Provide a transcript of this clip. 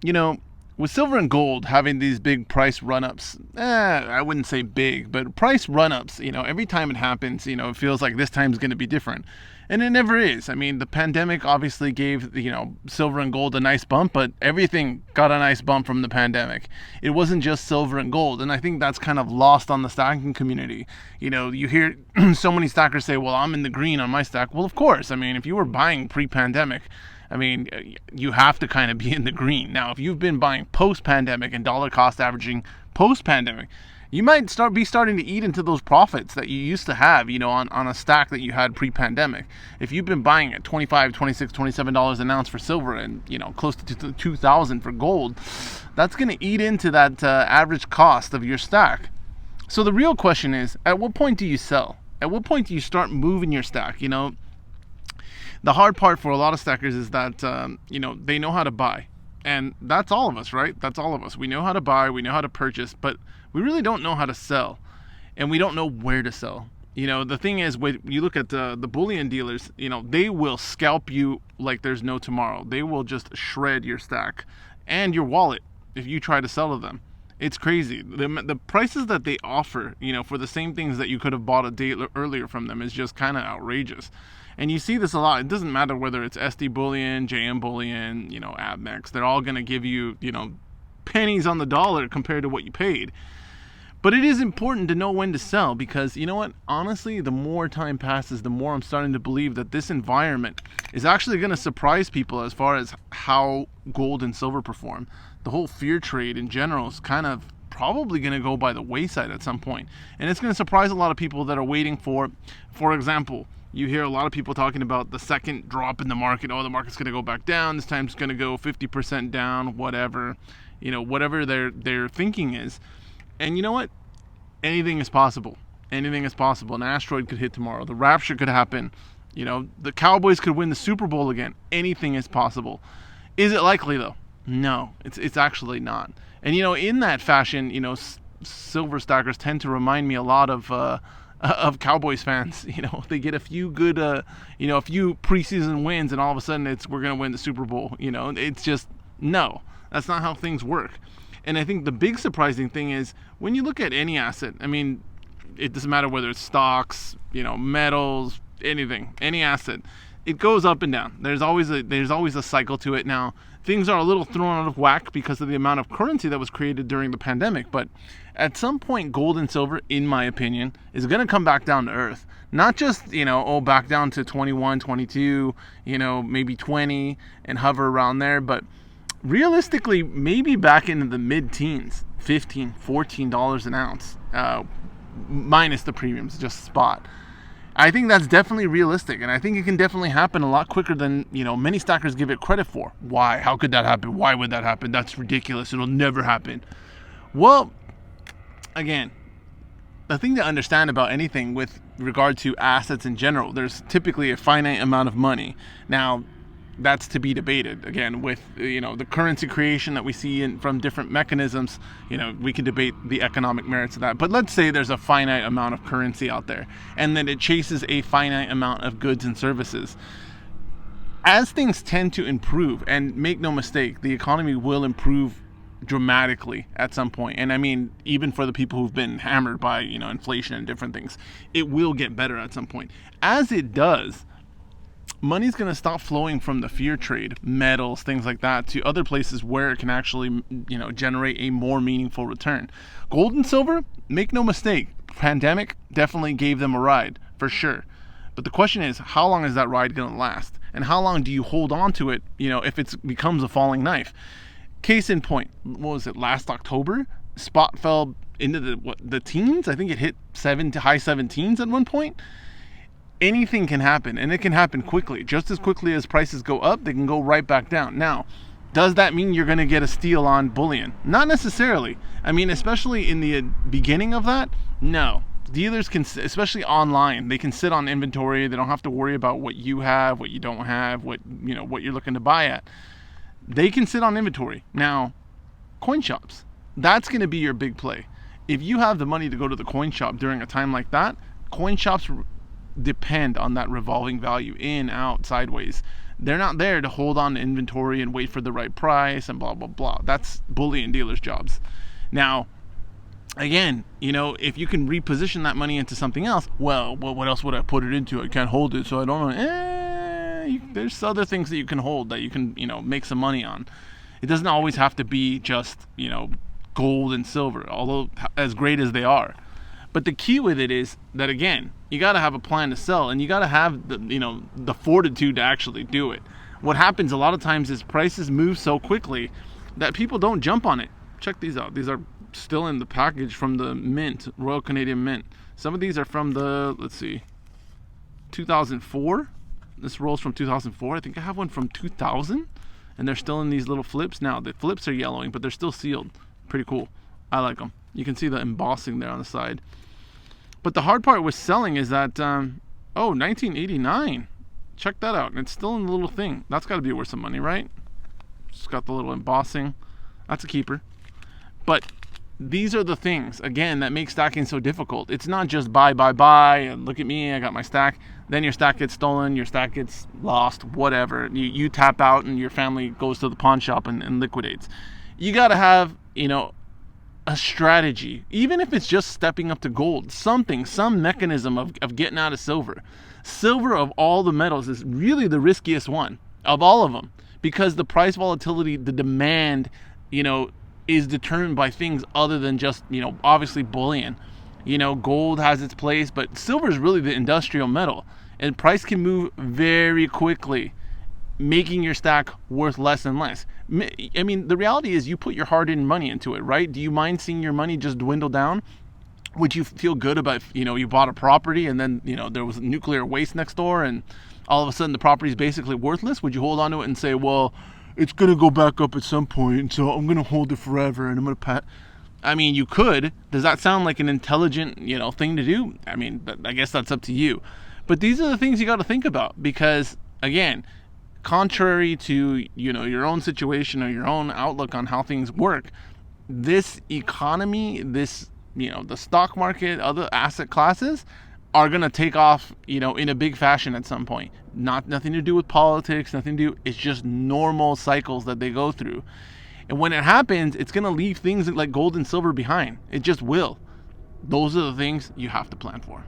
you know, with silver and gold having these big price run-ups, I wouldn't say big, but price run-ups, every time it happens, it feels like this time's going to be different. And it never is. I mean, the pandemic obviously gave, silver and gold a nice bump, but everything got a nice bump from the pandemic. It wasn't just silver and gold. And I think that's kind of lost on the stacking community. You hear so many stackers say, well, I'm in the green on my stack. Well, of course. I mean, if you were buying pre-pandemic, you have to kind of be in the green. Now, if you've been buying post-pandemic and dollar cost averaging post-pandemic, you might starting to eat into those profits that you used to have, on a stack that you had pre-pandemic. If you've been buying at $25, $26, $27 an ounce for silver and, close to $2,000 for gold, that's going to eat into that average cost of your stack. So the real question is, at what point do you sell? At what point do you start moving your stack? The hard part for a lot of stackers is that, they know how to buy. And that's all of us, right? That's all of us. We know how to buy, we know how to purchase, but we really don't know how to sell. And we don't know where to sell. The thing is, when you look at the bullion dealers, they will scalp you like there's no tomorrow. They will just shred your stack and your wallet if you try to sell to them. It's crazy. The prices that they offer, for the same things that you could have bought a day earlier from them is just kind of outrageous. And you see this a lot. It doesn't matter whether it's SD Bullion, JM Bullion, ABMEX. They're all going to give you, pennies on the dollar compared to what you paid. But it is important to know when to sell because, you know what? Honestly, the more time passes, the more I'm starting to believe that this environment is actually going to surprise people as far as how gold and silver perform. The whole fear trade in general is kind of probably going to go by the wayside at some point. And it's going to surprise a lot of people that are waiting for example, you hear a lot of people talking about the second drop in the market. Oh, the market's going to go back down. This time it's going to go 50% down, whatever. Whatever their thinking is. And you know what? Anything is possible. Anything is possible. An asteroid could hit tomorrow. The rapture could happen. The Cowboys could win the Super Bowl again. Anything is possible. Is it likely, though? No, it's actually not. And, in that fashion, silver stackers tend to remind me a lot of Cowboys fans. They get a few good, a few preseason wins, and all of a sudden we're going to win the Super Bowl. It's just, no, that's not how things work. And I think the big surprising thing is when you look at any asset, it doesn't matter whether it's stocks, metals, anything, any asset, it goes up and down. There's always a cycle to it. Now, things are a little thrown out of whack because of the amount of currency that was created during the pandemic, but at some point, gold and silver, in my opinion, is going to come back down to earth. Not just, back down to 21, 22, maybe 20 and hover around there, but realistically, maybe back into the mid-teens, $15, $14 an ounce, minus the premiums, just spot. I think that's definitely realistic, and I think it can definitely happen a lot quicker than, many stackers give it credit for. Why? How could that happen? Why would that happen? That's ridiculous. It'll never happen. Well, again, the thing to understand about anything with regard to assets in general, there's typically a finite amount of money. Now, that's to be debated. Again, with the currency creation that we see from different mechanisms, we can debate the economic merits of that. But let's say there's a finite amount of currency out there, and then it chases a finite amount of goods and services. As things tend to improve, and make no mistake, the economy will improve dramatically at some point. And even for the people who've been hammered by inflation and different things, it will get better at some point. As it does, money's going to stop flowing from the fear trade, metals, things like that, to other places where it can actually, generate a more meaningful return. Gold and silver, make no mistake, pandemic definitely gave them a ride, for sure. But the question is, how long is that ride going to last? And how long do you hold on to it, if it becomes a falling knife? Case in point, what was it, last October? Spot fell into the teens? I think it hit high 17s at one point. Anything can happen, and it can happen quickly. Just as quickly as prices go up, they can go right back down. Now, does that mean you're going to get a steal on bullion? Not necessarily. Especially in the beginning of that, no. Dealers can, especially online, they can sit on inventory. They don't have to worry about what you have, what you don't have, what you're looking to buy at. They can sit on inventory. Now, coin shops, that's going to be your big play. If you have the money to go to the coin shop during a time like that, coin shops depend on that revolving value, in, out, sideways. They're not there to hold on to inventory and wait for the right price and blah, blah, blah. That's bullion dealers' jobs. Now, again, if you can reposition that money into something else, well, what else would I put it into? I can't hold it, so I don't know. There's other things that you can hold that you can, make some money on. It doesn't always have to be just, gold and silver, although as great as they are. But the key with it is that, again, you got to have a plan to sell, and you got to have the fortitude to actually do it. What happens a lot of times is prices move so quickly that people don't jump on it. Check these out. These are still in the package from the Mint, Royal Canadian Mint. Some of these are from the, 2004. This roll's from 2004. I think I have one from 2000, and they're still in these little flips. Now, the flips are yellowing, but they're still sealed. Pretty cool. I like them. You can see the embossing there on the side. But the hard part with selling is that, 1989. Check that out. It's still in the little thing. That's got to be worth some money, right? It's got the little embossing. That's a keeper. But these are the things, again, that make stacking so difficult. It's not just buy, and look at me, I got my stack. Then your stack gets stolen, your stack gets lost, whatever. You tap out and your family goes to the pawn shop and liquidates. You got to have, a strategy, even if it's just stepping up to gold, some mechanism of getting out of silver. Silver, of all the metals, is really the riskiest one of all of them, because the price volatility, the demand, is determined by things other than just, obviously bullion. Gold has its place, but silver is really the industrial metal, and price can move very quickly, making your stack worth less and less. I mean, the reality is you put your hard-earned money into it, right? Do you mind seeing your money just dwindle down? Would you feel good about, you bought a property and then, there was nuclear waste next door and all of a sudden the property is basically worthless? Would you hold on to it and say, well, it's going to go back up at some point, so I'm going to hold it forever and I'm going to I mean, you could. Does that sound like an intelligent, thing to do? I mean, I guess that's up to you. But these are the things you got to think about because, again, contrary to, your own situation or your own outlook on how things work, this economy, the stock market, other asset classes are going to take off, in a big fashion at some point. Nothing to do with politics, nothing to do, it's just normal cycles that they go through. And when it happens, it's going to leave things like gold and silver behind. It just will. Those are the things you have to plan for.